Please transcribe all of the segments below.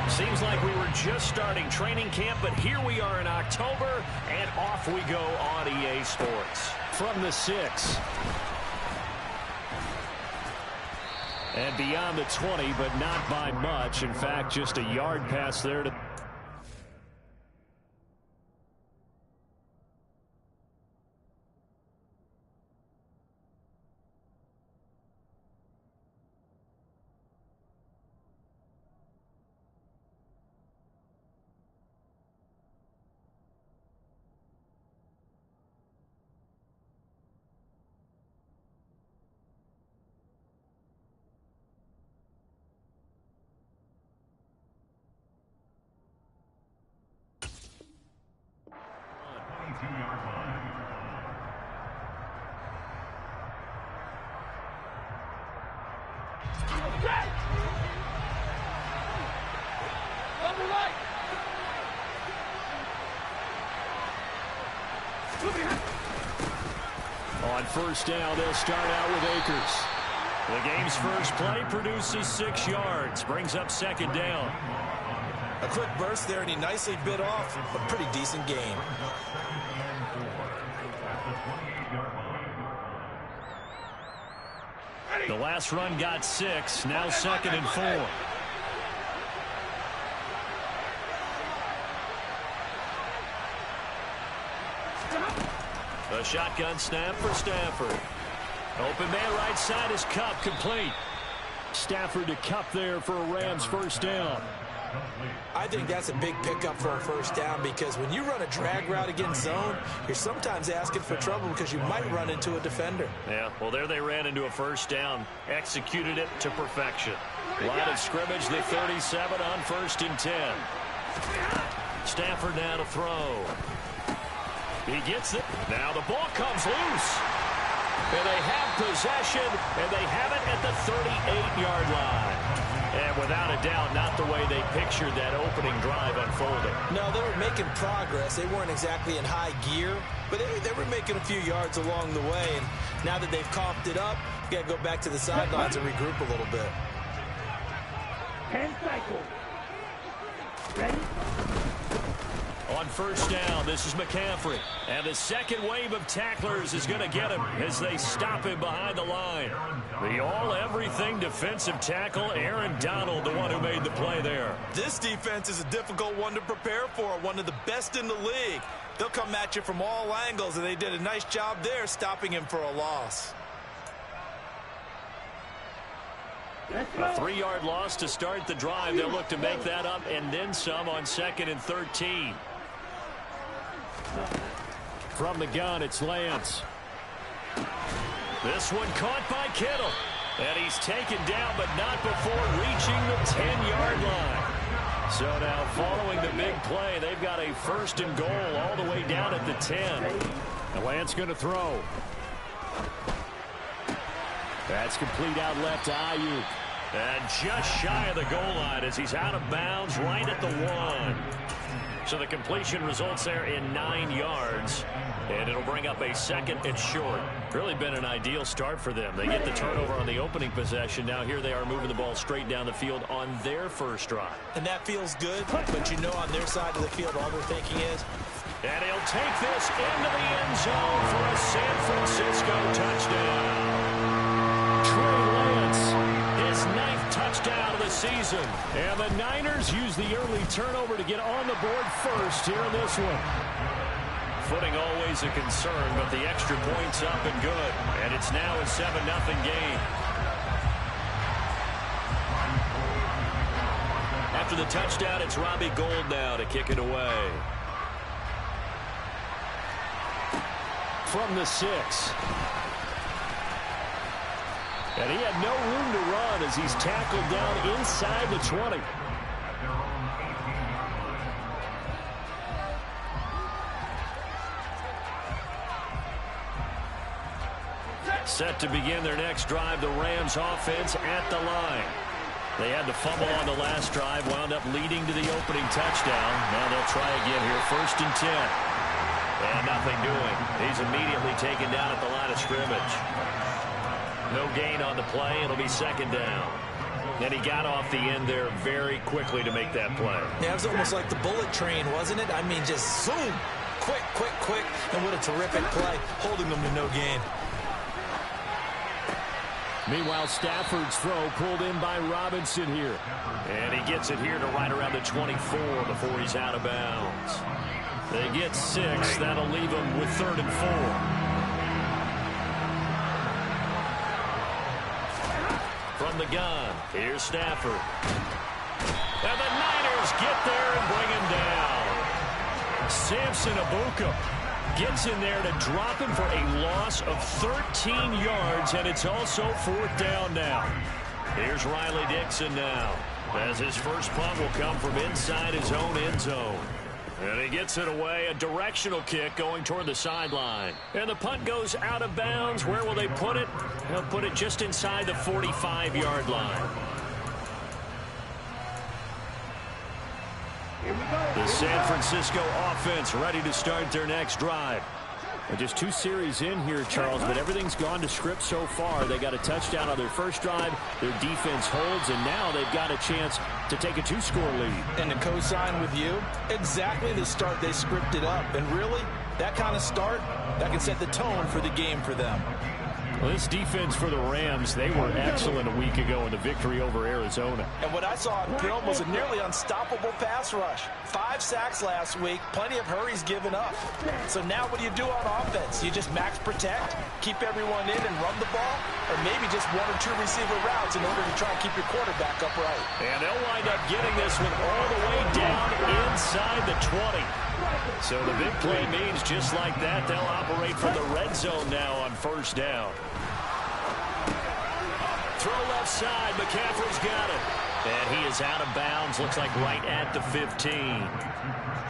Seems like we were just starting training camp, but here we are in October, and off we go on EA Sports. From the 6. And beyond the 20, but not by much. In fact, just a yard pass there to... On first down, they'll start out with Akers. The game's first play produces 6 yards, brings up second down. A quick burst there, and he nicely bit off a pretty decent gain. The last run got 6, now second and 4. A shotgun snap for Stafford. Open man right side is Kupp, complete. Stafford to Kupp there for a Rams first down. I think that's a big pickup for a first down, because when you run a drag route against zone, you're sometimes asking for trouble because you might run into a defender. Yeah, well, there they ran into a first down. Executed it to perfection. Line of scrimmage, the 37 on first and 10. Stafford now to throw. He gets it. Now the ball comes loose. And they have possession, and they have it at the 38-yard line. And without a doubt, not the way they pictured that opening drive unfolding. No, they were making progress. They weren't exactly in high gear, but they were making a few yards along the way. And now that they've comped it up, you got to go back to the sidelines and regroup a little bit. 10 cycles. Ready? On first down, this is McCaffrey. And the second wave of tacklers is going to get him as they stop him behind the line. The all-everything defensive tackle, Aaron Donald, the one who made the play there. This defense is a difficult one to prepare for, one of the best in the league. They'll come at you from all angles, and they did a nice job there stopping him for a loss. A 3-yard loss to start the drive. They'll look to make that up and then some on second and 13. From the gun, it's Lance. This one caught by Kittle. And he's taken down, but not before reaching the 10-yard line. So now, following the big play, they've got a first and goal all the way down at the 10. And Lance going to throw. That's complete out left to Ayuk. And just shy of the goal line as he's out of bounds right at the 1. So the completion results there in 9 yards. And it'll bring up a second and short. Really been an ideal start for them. They get the turnover on the opening possession. Now here they are moving the ball straight down the field on their first drive. And that feels good, but you know on their side of the field all they're thinking is, and he'll take this into the end zone for a San Francisco touchdown. Trey Lance, his 9th touchdown of the season. And the Niners use the early turnover to get on the board first here in this one. Footing always a concern, but the extra point's up and good. And it's now a 7-0 game. After the touchdown, it's Robbie Gould now to kick it away. From the 6. And he had no room to run as he's tackled down inside the 20. Set to begin their next drive, the Rams offense at the line. They had the fumble on the last drive, wound up leading to the opening touchdown. Now they'll try again here, first and 10. And nothing doing. He's immediately taken down at the line of scrimmage. No gain on the play. It'll be second down. And he got off the end there very quickly to make that play. Yeah, it was almost like the bullet train, wasn't it? I mean, just zoom. Quick, quick, quick. And what a terrific play, holding them to no gain. Meanwhile, Stafford's throw pulled in by Robinson here. And he gets it here to right around the 24 before he's out of bounds. They get 6. That'll leave them with 3rd and 4. From the gun, here's Stafford. And the Niners get there and bring him down. Samson Ebukam gets in there to drop him for a loss of 13 yards, and it's also 4th down now. Here's Riley Dixon now, as his first punt will come from inside his own end zone. And he gets it away, a directional kick going toward the sideline. And the punt goes out of bounds. Where will they put it? They'll put it just inside the 45-yard line. The San Francisco offense ready to start their next drive. Well, just 2 series in here, Charles, but everything's gone to script so far. They got a touchdown on their first drive. Their defense holds, and now they've got a chance to take a 2-score lead. And to co-sign with you, exactly the start they scripted up. And really, that kind of start, that can set the tone for the game for them. Well, this defense for the Rams, they were excellent a week ago in the victory over Arizona. And what I saw on film was a nearly unstoppable pass rush. 5 sacks last week, plenty of hurries given up. So now what do you do on offense? You just max protect, keep everyone in and run the ball, or maybe just 1 or 2 receiver routes in order to try and keep your quarterback upright. And they'll wind up getting this one all the way down inside the 20. So the big play means just like that, they'll operate from the red zone now on 1st down. Throw left side, McCaffrey's got it. And he is out of bounds, looks like right at the 15.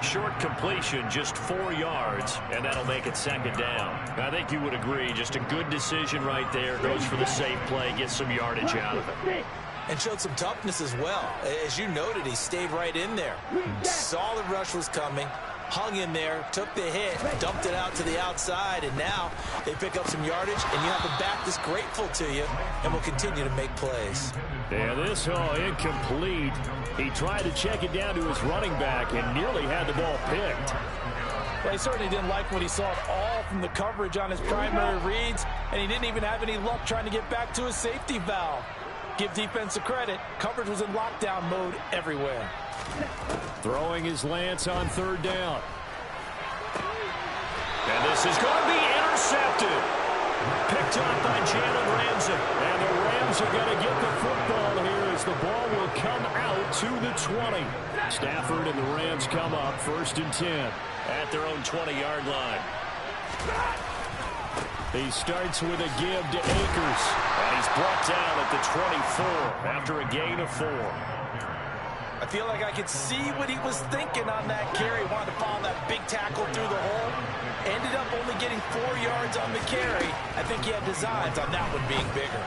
Short completion, just 4 yards, and that'll make it 2nd down. I think you would agree, just a good decision right there. Goes for the safe play, gets some yardage out of it. And showed some toughness as well. As you noted, he stayed right in there. Saw the rush was coming, hung in there, took the hit, dumped it out to the outside, and now they pick up some yardage, and you have a back that's grateful to you and will continue to make plays. Yeah, this incomplete. He tried to check it down to his running back and nearly had the ball picked. Well, he certainly didn't like what he saw at all from the coverage on his primary reads, and he didn't even have any luck trying to get back to his safety valve. Give defense a credit. Coverage was in lockdown mode everywhere. Throwing his Lance on 3rd down. And this is going to be intercepted. Picked up by Jalen Ramsey. And the Rams are going to get the football here as the ball will come out to the 20. Stafford and the Rams come up 1st and 10 at their own 20-yard line. He starts with a give to Akers. And he's brought down at the 24 after a gain of 4. I feel like I could see what he was thinking on that carry. Wanted to follow that big tackle through the hole. Ended up only getting 4 yards on the carry. I think he had designs on that one being bigger.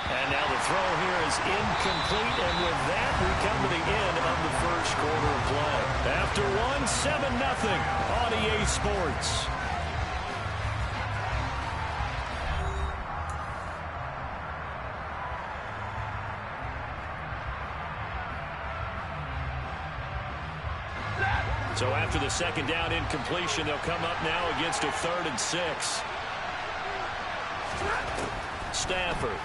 And now the throw here is incomplete. And with that, we come to the end of the 1st quarter of play. After one, 7-0 on EA Sports. So after the 2nd down incompletion, they'll come up now against a 3rd and 6. Stafford.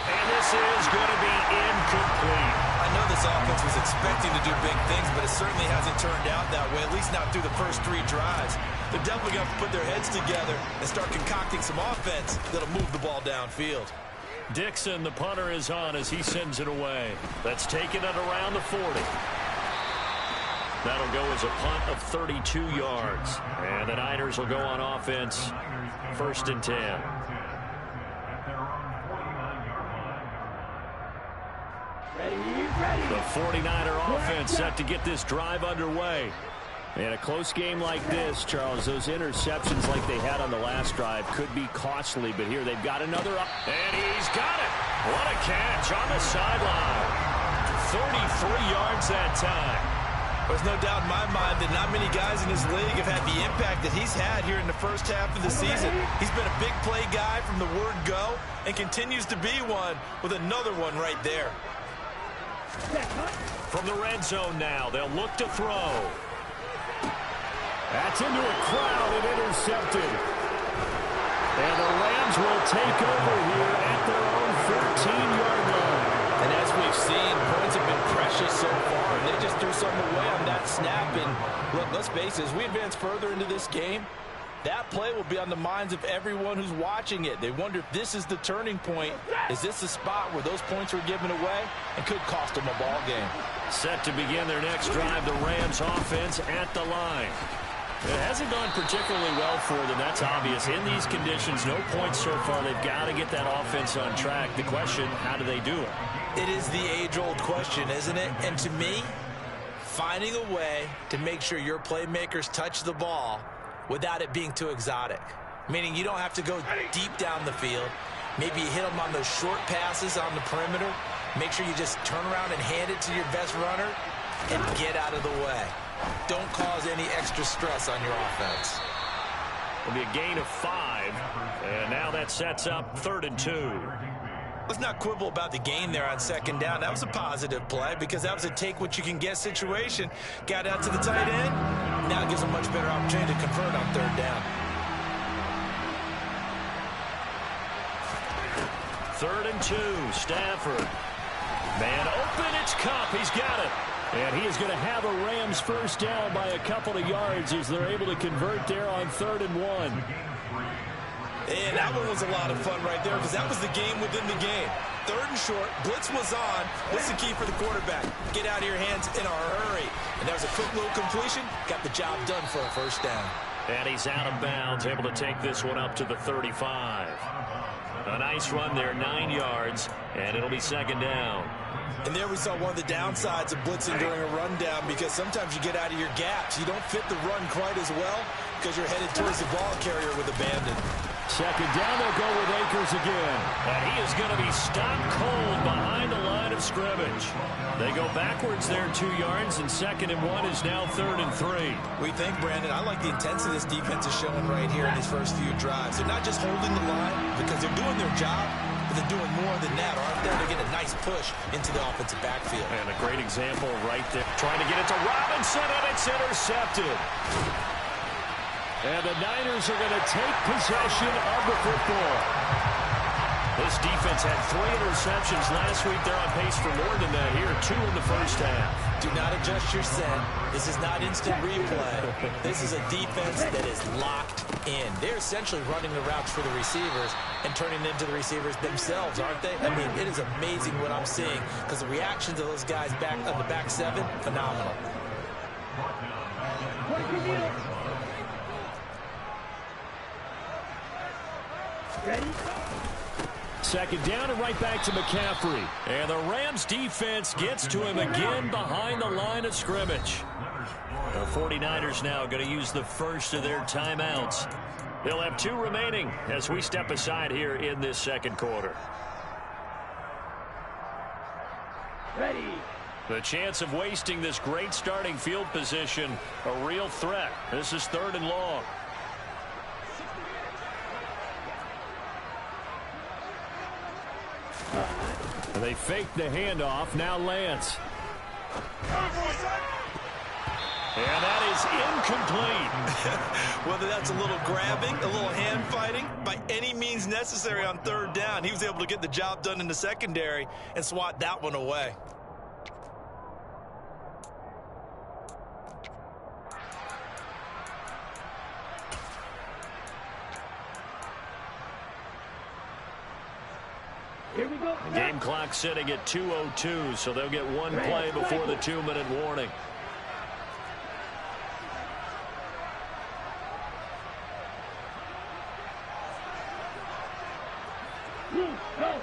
And this is going to be incomplete. I know this offense was expecting to do big things, but it certainly hasn't turned out that way, at least not through the first 3 drives. They're definitely going to put their heads together and start concocting some offense that'll move the ball downfield. Dixon, the punter, is on as he sends it away. Let's take it at around the 40. That'll go as a punt of 32 yards. And the Niners will go on offense 1st and 10. The 49er offense set to get this drive underway. In a close game like this, Charles, those interceptions like they had on the last drive could be costly, but here they've got another up. And he's got it. What a catch on the sideline. 33 yards that time. There's no doubt in my mind that not many guys in this league have had the impact that he's had here in the first half of the season. He's been a big play guy from the word go and continues to be one with another one right there. From the red zone now, they'll look to throw. That's into a crowd and intercepted. And the Rams will take over here at their own 14-yard line. And as we've seen, points have been precious so far. And they just threw something away on that snap. And look, let's face it, as we advance further into this game, that play will be on the minds of everyone who's watching it. They wonder if this is the turning point. Is this the spot where those points were given away and could cost them a ball game? Set to begin their next drive, the Rams offense at the line. It hasn't gone particularly well for them. That's obvious. In these conditions, no points so far. They've got to get that offense on track. The question, how do they do it? It is the age-old question, isn't it? And to me, finding a way to make sure your playmakers touch the ball without it being too exotic. Meaning you don't have to go deep down the field. Maybe you hit them on those short passes on the perimeter. Make sure you just turn around and hand it to your best runner and get out of the way. Don't cause any extra stress on your offense. It'll be a gain of 5. And now that sets up 3rd and 2. Let's not quibble about the gain there on 2nd down. That was a positive play because that was a take-what-you-can-get situation. Got out to the tight end. Now it gives a much better opportunity to convert on 3rd down. 3rd and 2, Stafford. Man open, it's Kupp. He's got it. And he is going to have a Rams first down by a couple of yards as they're able to convert there on 3rd and 1. And that one was a lot of fun right there because that was the game within the game. 3rd and short, blitz was on. What's the key for the quarterback? Get out of your hands in a hurry. And that was a quick little completion. Got the job done for a first down. And he's out of bounds, able to take this one up to the 35. A nice run there, 9 yards, and it'll be 2nd down. And there we saw one of the downsides of blitzing during a rundown because sometimes you get out of your gaps. You don't fit the run quite as well because you're headed towards the ball carrier with abandon. 2nd down, they'll go with Akers again. And he is going to be stopped cold behind the line of scrimmage. They go backwards there 2 yards, and 2nd and 1 is now 3rd and 3. We think, Brandon, I like the intensity this defense is showing right here in these first few drives. They're not just holding the line because they're doing their job, but they're doing more than that, aren't they? They're getting a nice push into the offensive backfield. And a great example right there. Trying to get it to Robinson, and it's intercepted. And the Niners are going to take possession of the football. This defense had 3 interceptions last week. They're on pace for more than that here. 2 in the first half. Do not adjust your set. This is not instant replay. This is a defense that is locked in. They're essentially running the routes for the receivers and turning them into the receivers themselves, aren't they? I mean, it is amazing what I'm seeing because the reactions of those guys back on the back 7, phenomenal. Ready? 2nd down and right back to McCaffrey. And the Rams defense gets to him again behind the line of scrimmage. The 49ers now going to use the first of their timeouts. They'll have 2 remaining as we step aside here in this 2nd quarter. Ready. The chance of wasting this great starting field position, a real threat. This is 3rd and long. They fake the handoff. Now Lance. And that is incomplete. Whether that's a little grabbing, a little hand fighting, by any means necessary on 3rd down, he was able to get the job done in the secondary and swat that one away. Here we go. Game clock sitting at 2:02, so they'll get 1 play before the 2-minute warning. Go.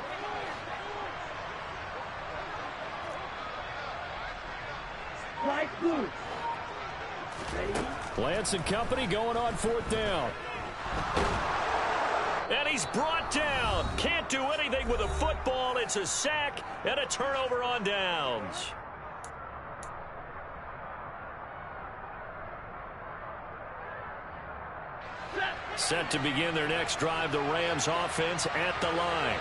Fly blue. Ready? Lance and company going on 4th down. And he's brought down. Can't do anything with a football. It's a sack and a turnover on downs. Set to begin their next drive, the Rams offense at the line.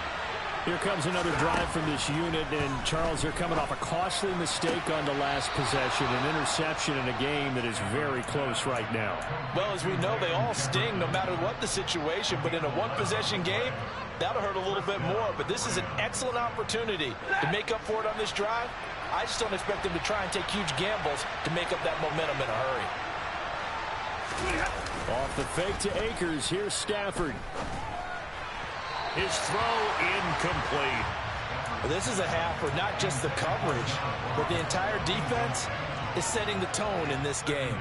Here comes another drive from this unit, and Charles, they're coming off a costly mistake on the last possession, an interception in a game that is very close right now. Well, as we know, they all sting no matter what the situation, but in a one-possession game, that'll hurt a little bit more. But this is an excellent opportunity to make up for it on this drive. I just don't expect them to try and take huge gambles to make up that momentum in a hurry. Off the fake to Akers, here's Stafford. His throw incomplete. This is a half where not just the coverage, but the entire defense is setting the tone in this game.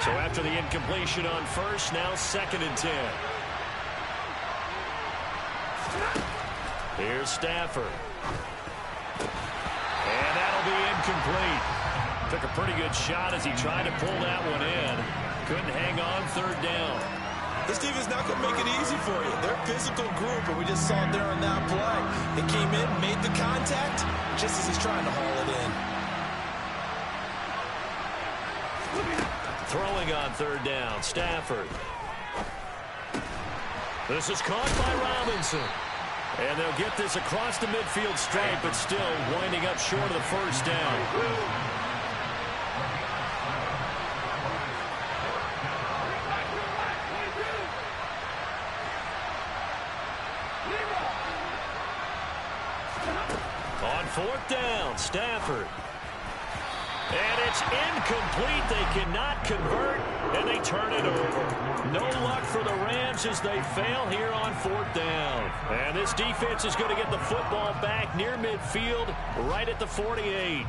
So after the incompletion on first, now 2nd and 10. Here's Stafford. And that'll be incomplete. Took a pretty good shot as he tried to pull that one in. Couldn't hang on 3rd down. This team is not going to make it easy for you. They're a physical group, and we just saw it there on that play. It came in, made the contact, just as he's trying to haul it in. Throwing on 3rd down, Stafford. This is caught by Robinson. And they'll get this across the midfield stripe, but still winding up short of the 1st down. On 4th down, Stafford. And it's incomplete. They cannot convert, and they turn it over. No luck for the Rams as they fail here on 4th down. And this defense is going to get the football back near midfield, right at the 48.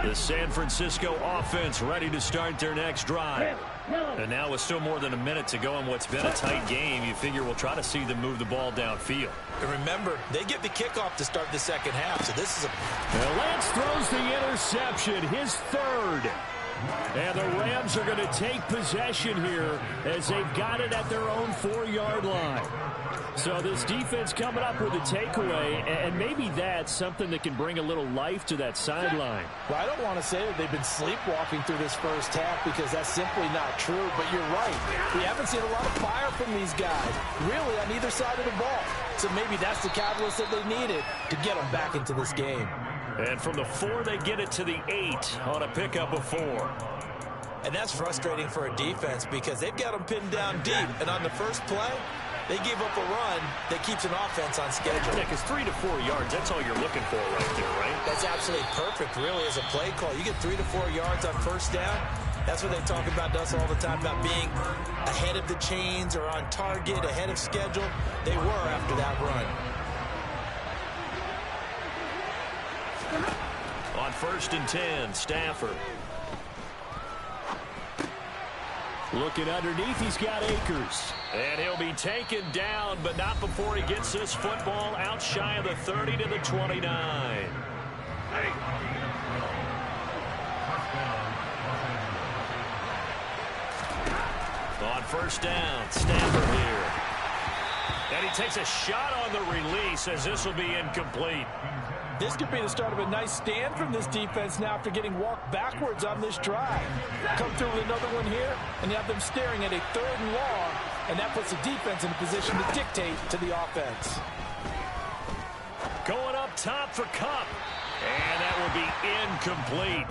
The San Francisco offense ready to start their next drive. And now with still more than a minute to go in what's been a tight game, you figure we'll try to see them move the ball downfield. And remember, they get the kickoff to start the 2nd half, so this is a... Well, Lance throws the interception, his 3rd. And the Rams are going to take possession here as they've got it at their own 4-yard line. So this defense coming up with a takeaway, and maybe that's something that can bring a little life to that sideline. Well, I don't want to say that they've been sleepwalking through this 1st half because that's simply not true, but you're right. We haven't seen a lot of fire from these guys, really, on either side of the ball. So maybe that's the catalyst that they needed to get them back into this game. And from the 4, they get it to the 8 on a pickup of 4. And that's frustrating for a defense because they've got them pinned down deep. And on the first play, they gave up a run that keeps an offense on schedule. Yeah, because 3 to 4 yards, that's all you're looking for right there, right? That's absolutely perfect, really, as a play call. You get 3 to 4 yards on 1st down. That's what they talk about to us all the time, about being ahead of the chains or on target, ahead of schedule. They were after that run. On 1st and 10, Stafford. Looking underneath, he's got Akers. And he'll be taken down, but not before he gets this football out shy of the 30 to the 29. On 1st down, Stafford here. And he takes a shot on the release as this will be incomplete. This could be the start of a nice stand from this defense now after getting walked backwards on this drive. Come through with another one here, and you have them staring at a 3rd and long, and that puts the defense in a position to dictate to the offense. Going up top for Kupp, and that will be incomplete.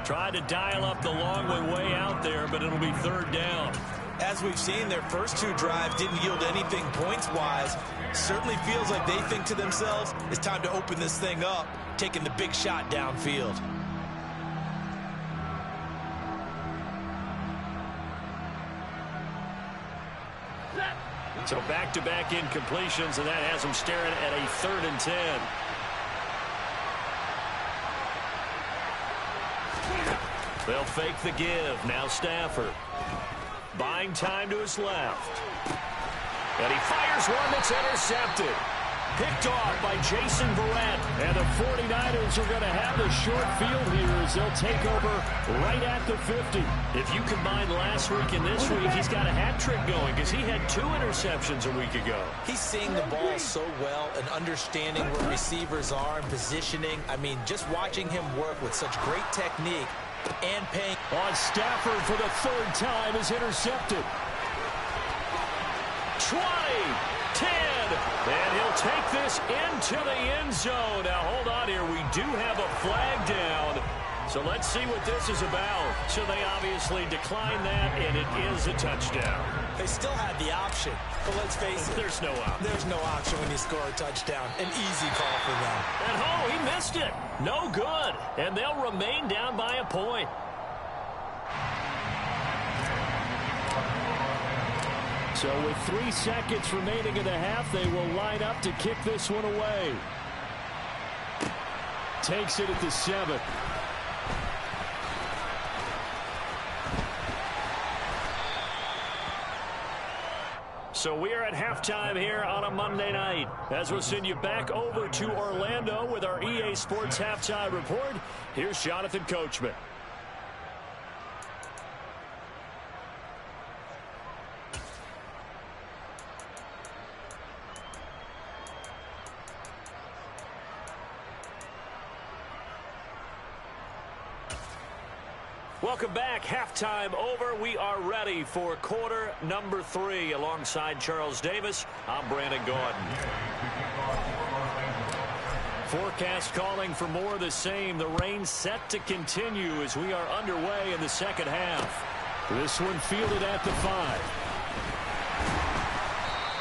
Tried to dial up the long one way out there, but it'll be 3rd down. As we've seen, their first 2 drives didn't yield anything points-wise. Certainly feels like they think to themselves, it's time to open this thing up, taking the big shot downfield. So back-to-back incompletions, and that has them staring at a 3rd and 10. They'll fake the give. Now Stafford. Buying time to his left. And he fires one that's intercepted. Picked off by Jason Verrett. And the 49ers are going to have the short field here as they'll take over right at the 50. If you combine last week and this week, he's got a hat trick going because he had 2 interceptions a week ago. He's seeing the ball so well and understanding where receivers are and positioning. I mean, just watching him work with such great technique and paying. On Stafford for the third time is intercepted. 20, 10, and he'll take this into the end zone. Now, hold on here. We do have a flag down. So let's see what this is about. So they obviously declined that, and it is a touchdown. They still had the option, but let's face it. There's no option. There's no option when you score a touchdown. An easy call for them. And oh, he missed it. No good. And they'll remain down by a point. So with 3 seconds remaining in the half, they will line up to kick this one away. Takes it at the 7. So we are at halftime here on a Monday night. As we'll send you back over to Orlando with our EA Sports Halftime Report, here's Jonathan Coachman. Welcome back. Halftime over. We are ready for quarter number 3. Alongside Charles Davis, I'm Brandon Gaudin. Forecast calling for more of the same. The rain set to continue as we are underway in the second half. This one fielded at the 5.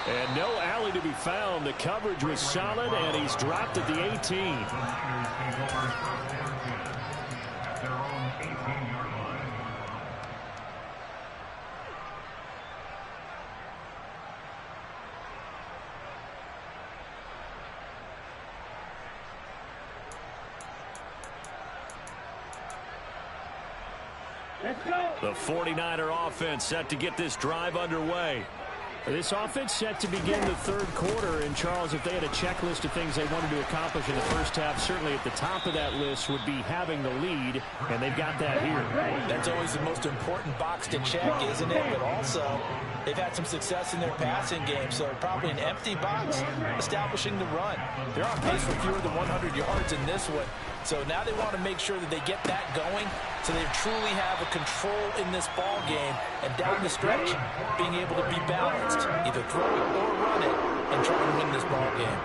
And no alley to be found. The coverage was solid, and he's dropped at the 18. Let's go. The 49er offense set to get this drive underway. This offense set to begin the third quarter. And, Charles, if they had a checklist of things they wanted to accomplish in the first half, certainly at the top of that list would be having the lead, and they've got that here. That's always the most important box to check, isn't it? But also, they've had some success in their passing game, so probably an empty box establishing the run. They're on pace for fewer than 100 yards in this one. So now they want to make sure that they get that going so they truly have a control in this ball game, and down the stretch, being able to be balanced, either throw it or run it, and try and win this ball game.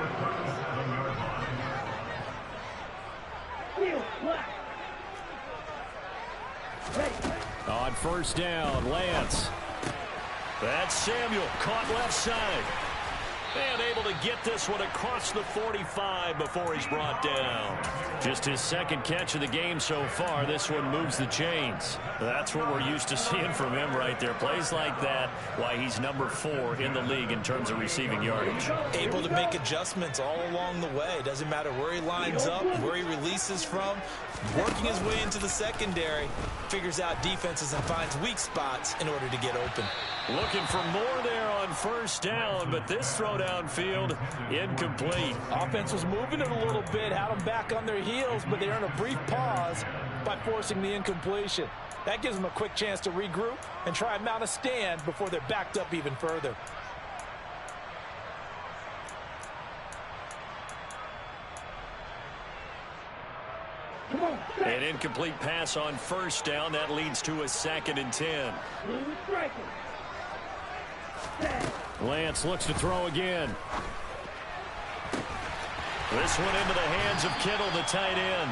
On first down, Lance. That's Samuel, caught left side. And able to get this one across the 45 before he's brought down. Just his second catch of the game so far. This one moves the chains. That's what we're used to seeing from him right there. Plays like that, why he's number 4 in the league in terms of receiving yardage. Able to make adjustments all along the way. Doesn't matter where he lines up, where he releases from. Working his way into the secondary, figures out defenses and finds weak spots in order to get open. Looking for more there on first down, but this throw downfield incomplete. Offense was moving it a little bit, had them back on their heels, but they earned a brief pause by forcing the incompletion. That gives them a quick chance to regroup and try and mount a stand before they're backed up even further. An incomplete pass on first down. That leads to a 2nd and 10. Lance looks to throw again. This one into the hands of Kittle, the tight end.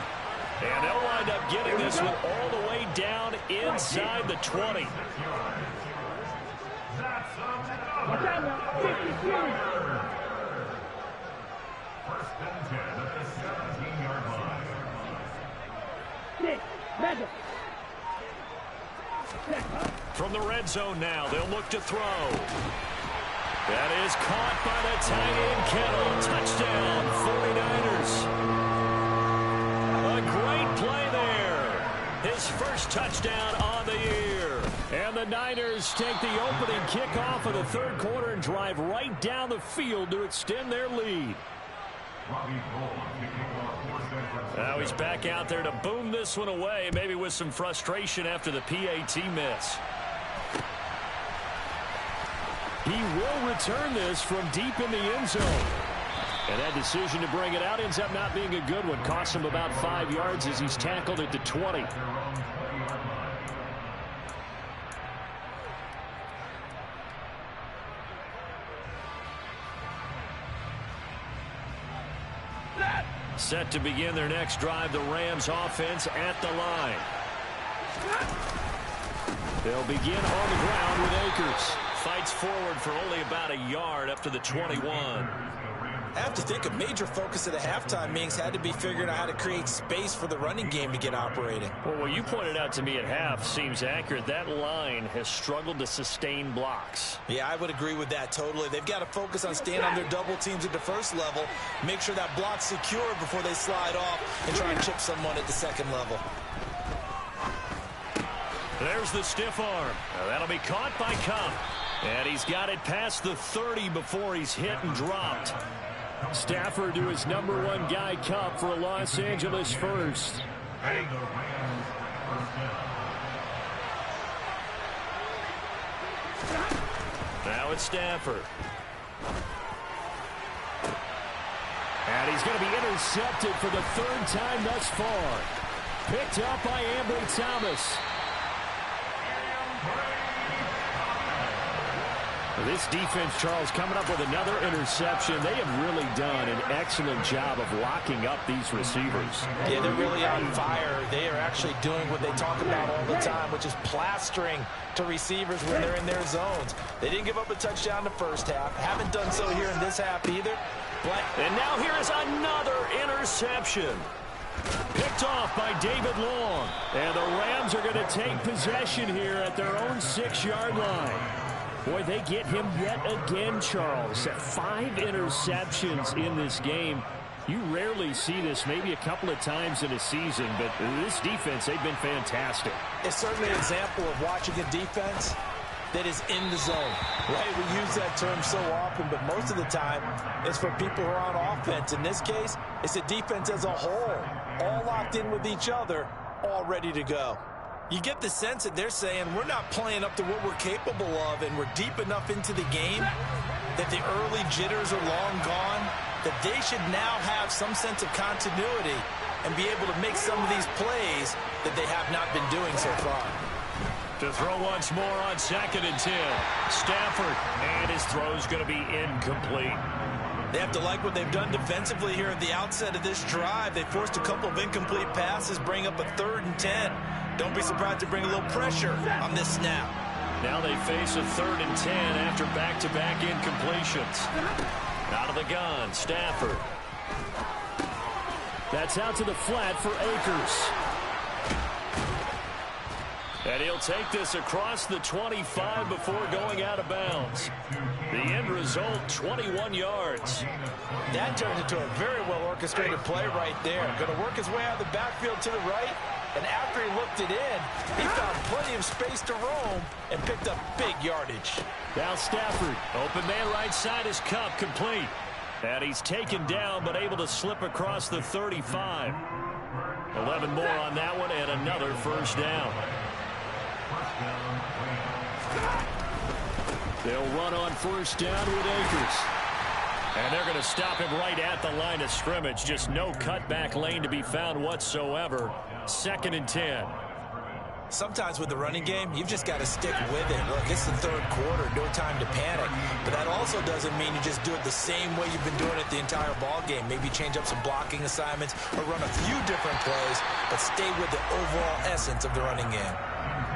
And they'll wind up getting this one all the way down inside the 20. From the red zone now, they'll look to throw. That is caught by the tight end, Kittle. Touchdown, 49ers. A great play there. His first touchdown on the year. And the Niners take the opening kickoff of the third quarter and drive right down the field to extend their lead. Now he's back out there to boom this one away, maybe with some frustration after the PAT miss. He will return this from deep in the end zone. And that decision to bring it out ends up not being a good one. Costs him about 5 yards as he's tackled at the 20. Set to begin their next drive, the Rams offense at the line. They'll begin on the ground with Akers. Fights forward for only about a yard up to the 21. I have to think a major focus of the halftime meetings had to be figuring out how to create space for the running game to get operating. Well, what you pointed out to me at half seems accurate. That line has struggled to sustain blocks. Yeah, I would agree with that totally. They've got to focus on staying on their double teams at the first level, make sure that block's secure before they slide off and try and chip someone at the second level. There's the stiff arm. Now that'll be caught by Kupp. And he's got it past the 30 before he's hit and dropped. Stafford to his #1 guy, Kupp, for a Los Angeles first. Now it's Stafford. And he's going to be intercepted for the 3rd time thus far. Picked up by Ambry Thomas. This defense, Charles, coming up with another interception. They have really done an excellent job of locking up these receivers. Yeah, they're really on fire. They are actually doing what they talk about all the time, which is plastering to receivers when they're in their zones. They didn't give up a touchdown the first half. Haven't done so here in this half either. And now here is another interception. Picked off by David Long. And the Rams are going to take possession here at their own 6-yard line. Boy, they get him yet again, Charles. 5 interceptions in this game. You rarely see this, maybe a couple of times in a season, but this defense, they've been fantastic. It's certainly an example of watching a defense that is in the zone, right? We use that term so often, but most of the time it's for people who are on offense. In this case, it's a defense as a whole, all locked in with each other, all ready to go. You get the sense that they're saying we're not playing up to what we're capable of, and we're deep enough into the game that the early jitters are long gone, that they should now have some sense of continuity and be able to make some of these plays that they have not been doing so far. To throw once more on 2nd and 10. Stafford, and his throw's going to be incomplete. They have to like what they've done defensively here at the outset of this drive. They forced a couple of incomplete passes, bring up a 3rd and 10. Don't be surprised to bring a little pressure on this snap. Now they face a 3rd and 10 after back-to-back incompletions. Out of the gun, Stafford. That's out to the flat for Akers. And he'll take this across the 25 before going out of bounds. The end result, 21 yards. That turned into a very well-orchestrated play right there. Going to work his way out of the backfield to the right. And after he looked it in, he found plenty of space to roam and picked up big yardage. Now Stafford, open man right side is Kupp, complete. And he's taken down but able to slip across the 35. 11 more on that one and another first down. They'll run on first down with Akers. And they're going to stop him right at the line of scrimmage. Just no cutback lane to be found whatsoever. 2nd and 10. Sometimes with the running game, you've just got to stick with it. Look, it's the 3rd quarter, no time to panic. But that also doesn't mean you just do it the same way you've been doing it the entire ball game. Maybe change up some blocking assignments or run a few different plays, but stay with the overall essence of the running game.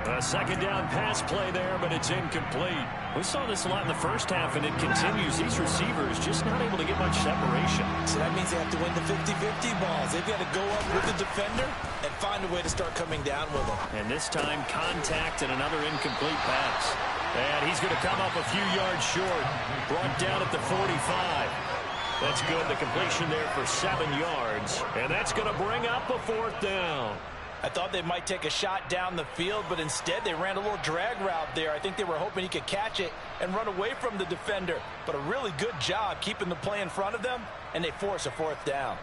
A 2nd down pass play there, but it's incomplete. We saw this a lot in the first half, and it continues. These receivers just not able to get much separation. So that means they have to win the 50-50 balls. They've got to go up with the defender and find a way to start coming down with them. And this time, contact and another incomplete pass. And he's going to come up a few yards short. Brought down at the 45. That's good. The completion there for 7 yards. And that's going to bring up a 4th down. I thought they might take a shot down the field, but instead they ran a little drag route there. I think they were hoping he could catch it and run away from the defender. But a really good job keeping the play in front of them, and they force a 4th down.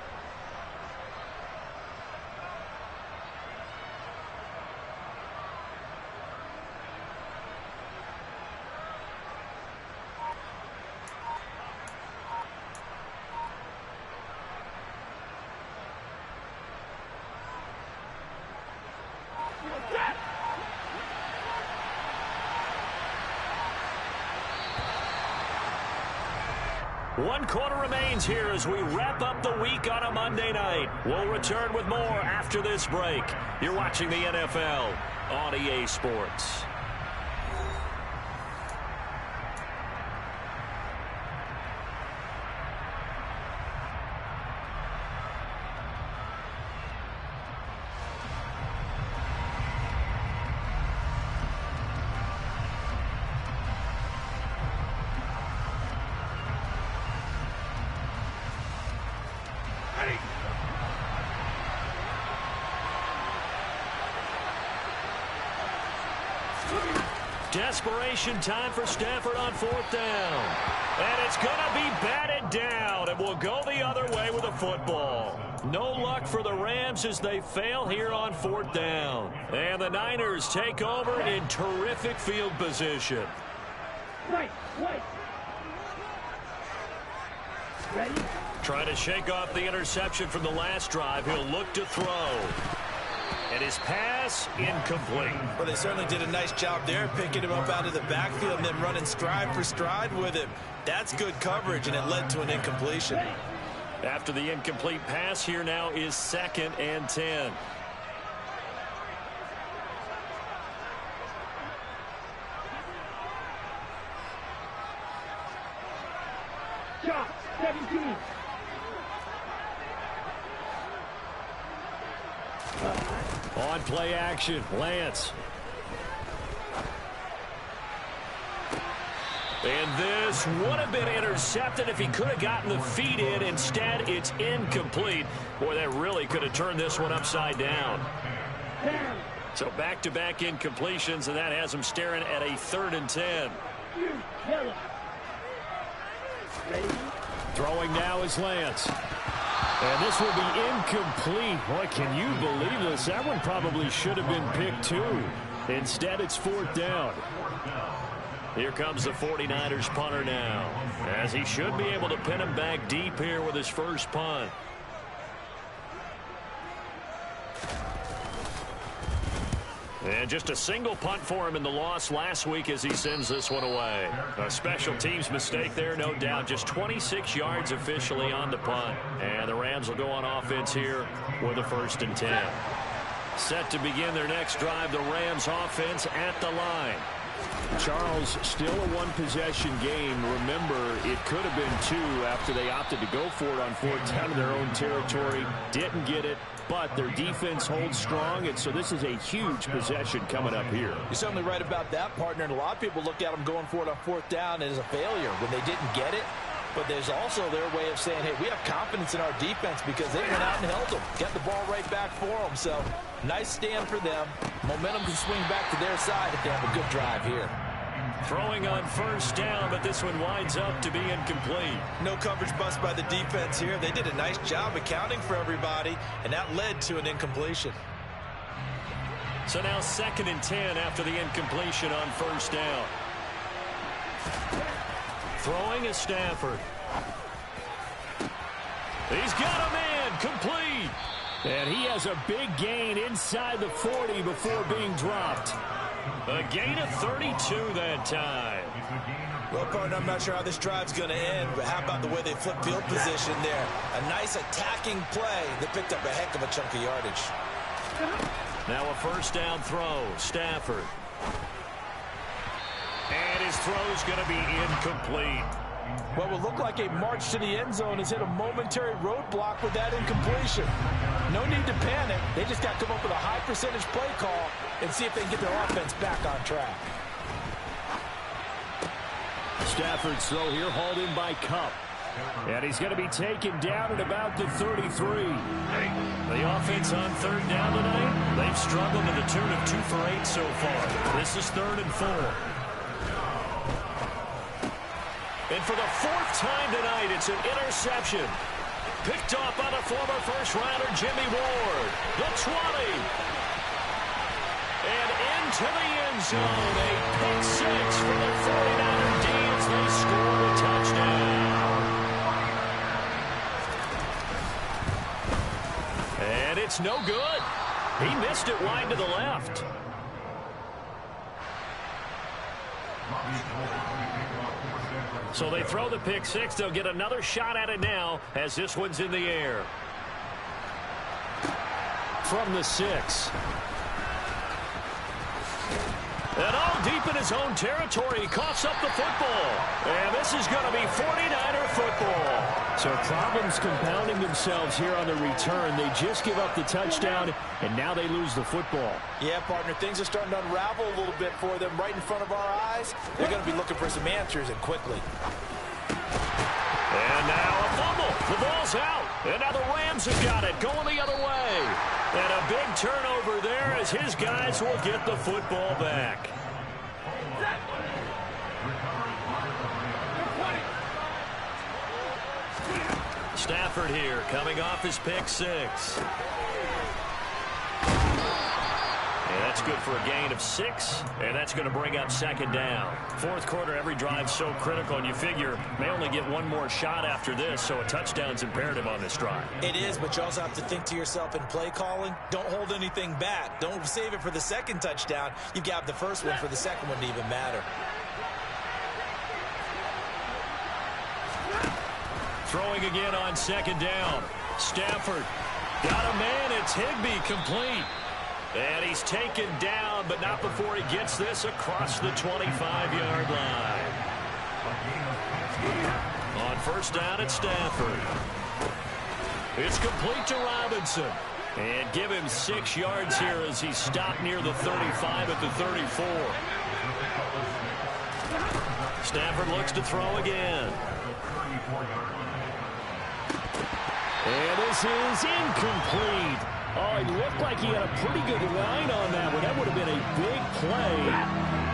1 quarter remains here as we wrap up the week on a Monday night. We'll return with more after this break. You're watching the NFL on EA Sports. Desperation time for Stafford on 4th down. And it's going to be batted down, and we'll go the other way with the football. No luck for the Rams as they fail here on 4th down. And the Niners take over in terrific field position. Right. Ready? Trying to shake off the interception from the last drive. He'll look to throw. And his pass incomplete. Well, they certainly did a nice job there, picking him up out of the backfield and then running stride for stride with him. That's good coverage, and it led to an incompletion. After the incomplete pass, here now is 2nd and 10. Shot. 17. On play action, Lance. And this would have been intercepted if he could have gotten the feet in. Instead, it's incomplete. Boy, that really could have turned this one upside down. So back-to-back incompletions, and that has him staring at a 3rd and 10. Throwing now is Lance. And this will be incomplete. Boy, can you believe this? That one probably should have been picked too. Instead, it's 4th down. Here comes the 49ers punter now, as he should be able to pin him back deep here with his first punt. And just a single punt for him in the loss last week as he sends this one away. A special teams mistake there, no doubt. Just 26 yards officially on the punt. And the Rams will go on offense here with a 1st and 10. Set to begin their next drive, the Rams offense at the line. Charles, still a one-possession game. Remember, it could have been 2 after they opted to go for it on 4th down in their own territory. Didn't get it, but their defense holds strong, and so this is a huge possession coming up here. You're certainly right about that, partner, and a lot of people look at them going for it on 4th down as a failure when they didn't get it. But there's also their way of saying, hey, we have confidence in our defense because they went out and held them. Get the ball right back for them. So, nice stand for them. Momentum can swing back to their side if they have a good drive here. Throwing on 1st down, but this one winds up to be incomplete. No coverage bust by the defense here. They did a nice job accounting for everybody, and that led to an incompletion. So now 2nd and 10 after the incompletion on 1st down. Throwing is Stafford. He's got a man, complete. And he has a big gain inside the 40 before being dropped. A gain of 32 that time. Well, partner, I'm not sure how this drive's going to end, but how about the way they flip field position there? A nice attacking play that picked up a heck of a chunk of yardage. Now a 1st down throw, Stafford. And his throw's going to be incomplete. What will look like a march to the end zone has hit a momentary roadblock with that incompletion. No need to panic. They just got to come up with a high percentage play call and see if they can get their offense back on track. Stafford's throw here hauled in by Kupp. And he's going to be taken down at about the 33. The offense on 3rd down tonight, they've struggled to the tune of 2 for 8 so far. This is 3rd and 4. And for the 4th time tonight, it's an interception. Picked off by the former first-rounder Jimmy Ward. The 20. And into the end zone. A pick 6 for the 49er D as they score a touchdown. And it's no good. He missed it wide to the left. So they throw the pick six. They'll get another shot at it now as this one's in the air. From the 6. And all deep in his own territory, he coughs up the football. And this is going to be 49er football. So problems compounding themselves here on the return. They just give up the touchdown, and now they lose the football. Yeah, partner, things are starting to unravel a little bit for them right in front of our eyes. They're going to be looking for some answers, and quickly. And now a fumble. The ball's out. And now the Rams have got it, going the other way. And a big turnover there as his guys will get the football back. Stafford here, coming off his pick six. And that's good for a gain of 6, and that's going to bring up second down. Fourth quarter, every drive's so critical, and you figure may only get one more shot after this, so a touchdown's imperative on this drive. It is, but you also have to think to yourself in play calling, don't hold anything back. Don't save it for the second touchdown. You've got the first one for the second one to even matter. Throwing again on second down. Stafford got a man. It's Higbee, complete. And he's taken down, but not before he gets this across the 25-yard line. On first down at Stafford. It's complete to Robinson. And give him 6 yards here as he stopped near the 35 at the 34. Stafford looks to throw again. And this is incomplete. Oh, he looked like he had a pretty good line on that one. That would have been a big play,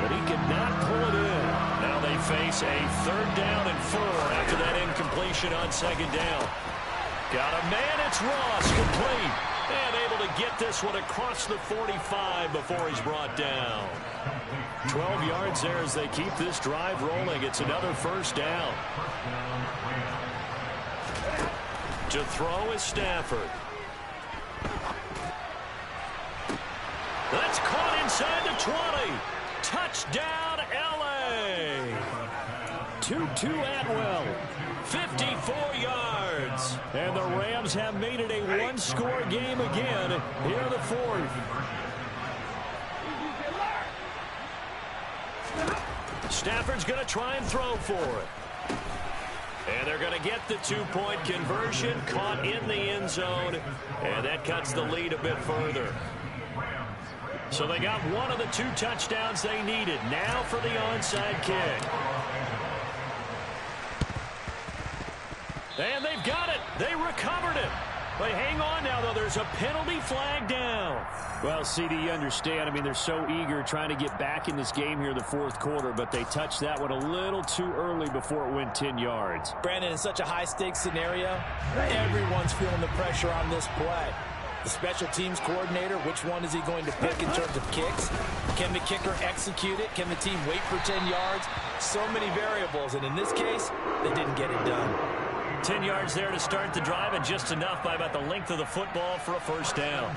but he could not pull it in. Now they face a 3rd down and 4 after that incompletion on second down. Got a man, it's Ross, complete. And able to get this one across the 45 before he's brought down. 12 yards there as they keep this drive rolling. It's another first down. To throw is Stafford. That's caught inside the 20. Touchdown, L.A. Tutu Atwell, 54 yards. And the Rams have made it a one-score game again here in the 4th. Stafford's going to try and throw for it. And they're going to get the 2-point conversion, caught in the end zone, and that cuts the lead a bit further. So they got one of the 2 touchdowns they needed. Now for the onside kick. And they've got it. They recovered it. But hang on now, though. There's a penalty flag down. Well, CD, you understand. I mean, they're so eager trying to get back in this game here in the 4th quarter, but they touched that one a little too early before it went 10 yards. Brandon, in such a high-stakes scenario, everyone's feeling the pressure on this play. The special teams coordinator, which one is he going to pick in terms of kicks? Can the kicker execute it? Can the team wait for 10 yards? So many variables, and in this case, they didn't get it done. 10 yards there to start the drive, and just enough by about the length of the football for a first down.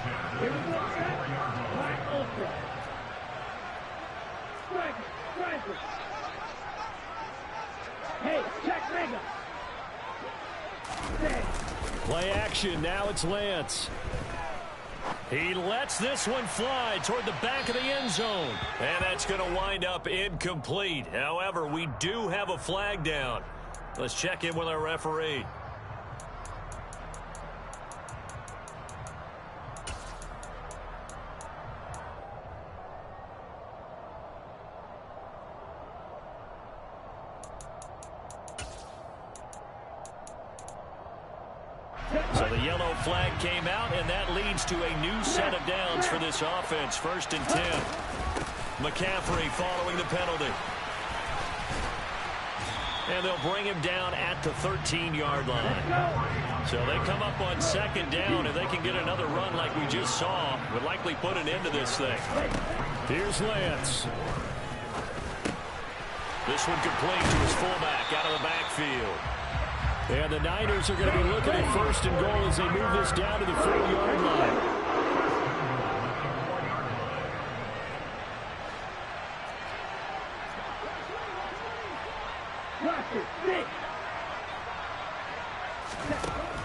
Hey, check Mega. Play action. Now it's Lance. He lets this one fly toward the back of the end zone. And that's going to wind up incomplete. However, we do have a flag down. Let's check in with our referee. So the yellow flag came out, and that leads to a new set of downs for this offense. 1st and 10. McCaffrey following the penalty. And they'll bring him down at the 13-yard line. So they come up on 2nd down, and they can get another run like we just saw. Would likely put an end to this thing. Here's Lance. This one complete to his fullback out of the backfield. And the Niners are going to be looking at 1st and goal as they move this down to the 4-yard line. Roster,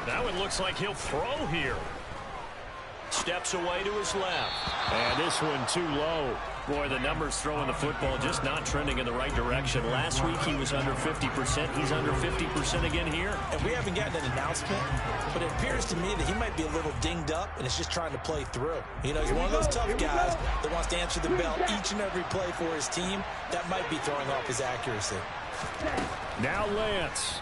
Now it looks like he'll throw here. Steps away to his left. And this one too low. Boy, the numbers throwing the football just not trending in the right direction. Last week he was under 50%. He's under 50% again here. And we haven't gotten an announcement, but it appears to me that he might be a little dinged up and is just trying to play through. You know, he's one of those tough guys that wants to answer the bell each and every play for his team. That might be throwing off his accuracy. Now Lance.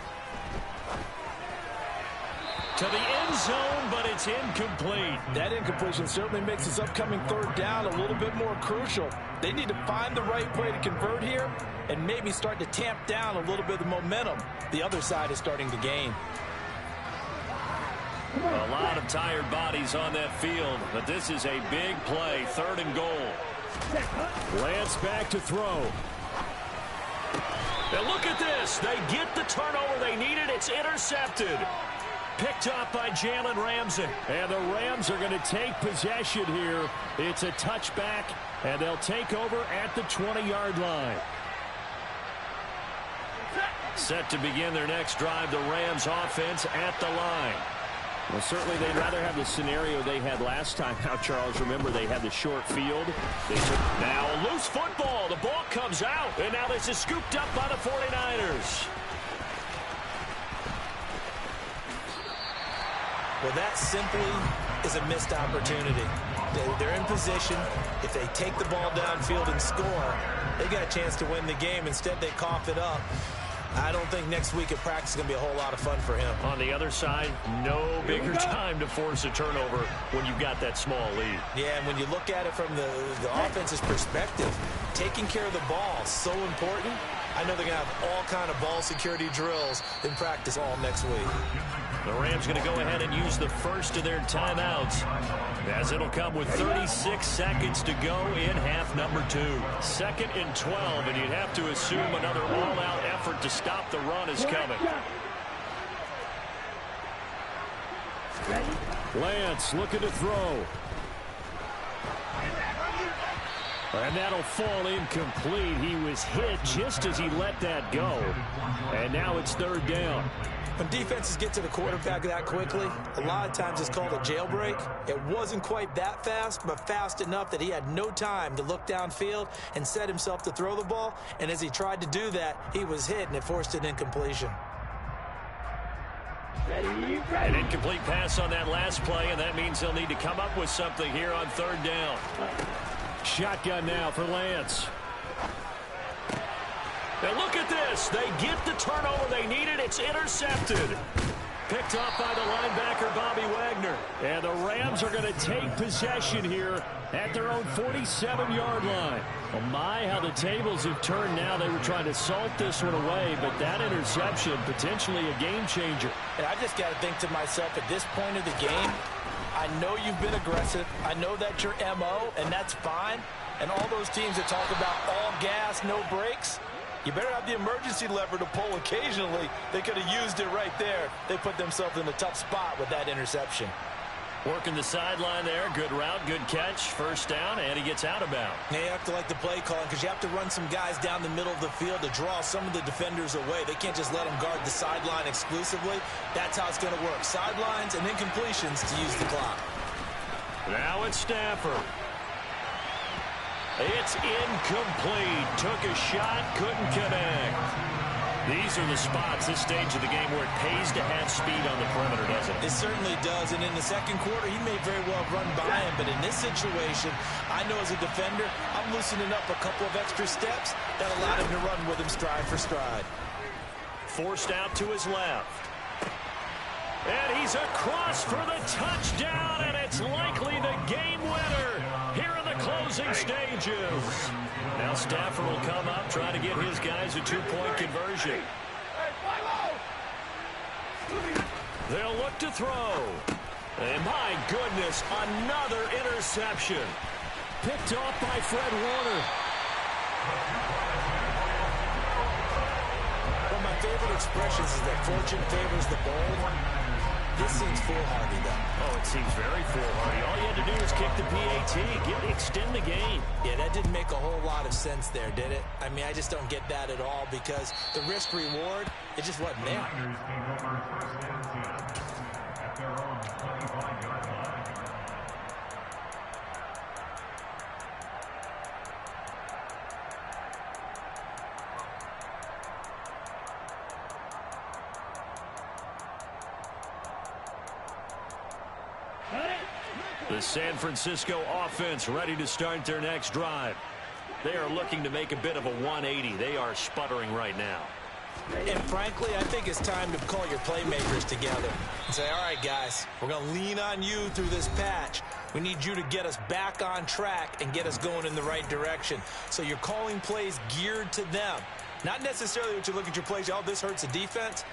To the end zone, but it's incomplete. That incompletion certainly makes this upcoming third down a little bit more crucial. They need to find the right play to convert here and maybe start to tamp down a little bit of the momentum the other side is starting to gain. A lot of tired bodies on that field, but this is a big play, 3rd and goal. Lance back to throw. And look at this. They get the turnover they needed. It's intercepted. Picked up by Jalen Ramsey. And the Rams are going to take possession here. It's a touchback, and they'll take over at the 20-yard line. Set to begin their next drive, the Rams offense at the line. Well, certainly they'd rather have the scenario they had last time. Now, Charles, remember they had the short field. Now a loose football. The ball comes out, and now this is scooped up by the 49ers. Well, that simply is a missed opportunity. They're in position. If they take the ball downfield and score, they got a chance to win the game. Instead, they cough it up. I don't think next week at practice is going to be a whole lot of fun for him. On the other side, no bigger time to force a turnover when you've got that small lead. Yeah, and when you look at it from the offense's perspective, taking care of the ball is so important. I know they're going to have all kind of ball security drills in practice all next week. The Rams going to go ahead and use the first of their timeouts, as it'll come with 36 seconds to go in half number 2. 2nd and 12, and you'd have to assume another all-out effort to stop the run is coming. Lance looking to throw. And that'll fall incomplete. He was hit just as he let that go. And now it's 3rd down. When defenses get to the quarterback that quickly, a lot of times it's called a jailbreak. It wasn't quite that fast, but fast enough that he had no time to look downfield and set himself to throw the ball. And as he tried to do that, he was hit, and it forced an incompletion. An incomplete pass on that last play, and that means they'll need to come up with something here on 3rd down. Shotgun now for Lance. Now look at this. They get the turnover they needed. It's intercepted. Picked up by the linebacker, Bobby Wagner. And the Rams are going to take possession here at their own 47-yard line. Oh my, how the tables have turned now. They were trying to salt this one away, but that interception, potentially a game changer. And I just got to think to myself, at this point of the game, I know you've been aggressive. I know that's your MO, and that's fine. And all those teams that talk about all gas, no brakes, you better have the emergency lever to pull occasionally. They could have used it right there. They put themselves in a tough spot with that interception. Working the sideline there. Good route, good catch. 1st down, and he gets out of bounds. Yeah, you have to like the play calling because you have to run some guys down the middle of the field to draw some of the defenders away. They can't just let them guard the sideline exclusively. That's how it's going to work. Sidelines and incompletions to use the clock. Now it's Stafford. It's incomplete. Took a shot, couldn't connect. These are the spots, this stage of the game, where it pays to have speed on the perimeter, doesn't it? It certainly does, and in the 2nd quarter, he may very well run by him, but in this situation, I know as a defender, I'm loosening up a couple of extra steps that allowed him to run with him stride for stride. Forced out to his left. And he's across for the touchdown, and it's likely the game winner here in the closing stages. Now Stafford will come up, try to get his guys a 2-point conversion. They'll look to throw. And my goodness, another interception. Picked off by Fred Warner. One of my favorite expressions is that fortune favors the bold. This seems foolhardy, though. Oh, it seems very foolhardy. All you had to do was kick the PAT, extend the game. Yeah, that didn't make a whole lot of sense there, did it? I mean, I just don't get that at all because the risk-reward, it just wasn't there. The San Francisco offense ready to start their next drive. They are looking to make a bit of a 180. They are sputtering right now. And frankly, I think it's time to call your playmakers together and say, all right, guys, we're going to lean on you through this patch. We need you to get us back on track and get us going in the right direction. So you're calling plays geared to them. Not necessarily what you look at your plays, oh, this hurts the defense.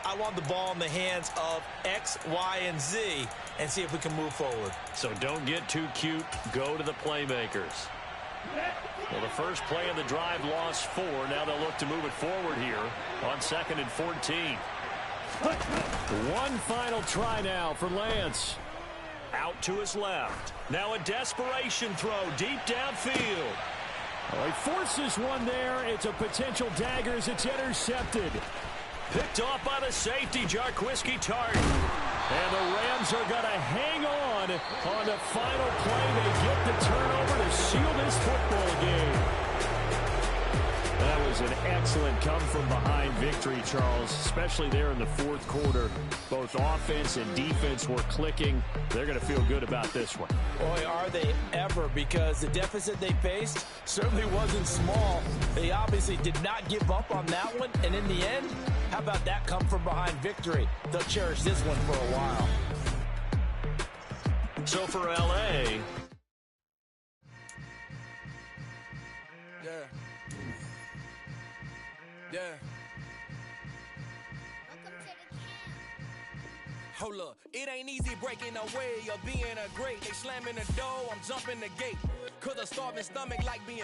I want the ball in the hands of X, Y, and Z and see if we can move forward. So don't get too cute. Go to the playmakers. Well, the first play of the drive lost 4. Now they'll look to move it forward here on 2nd and 14. One final try now for Lance. Out to his left. Now a desperation throw deep downfield. Oh, he forces one there. It's a potential dagger as it's intercepted. Picked off by the safety, Jarquiski Tartt. And the Rams are going to hang on the final play. They get the turnover to seal this football game. That was an excellent come-from-behind victory, Charles, especially there in the fourth quarter. Both offense and defense were clicking. They're going to feel good about this one. Boy, are they ever, because the deficit they faced certainly wasn't small. They obviously did not give up on that one, and in the end, how about that come-from-behind victory? They'll cherish this one for a while. So for L.A., Yeah. Hold up, it ain't easy breaking away or being a great. They slamming the door, I'm jumping the gate. Cause a starving stomach like being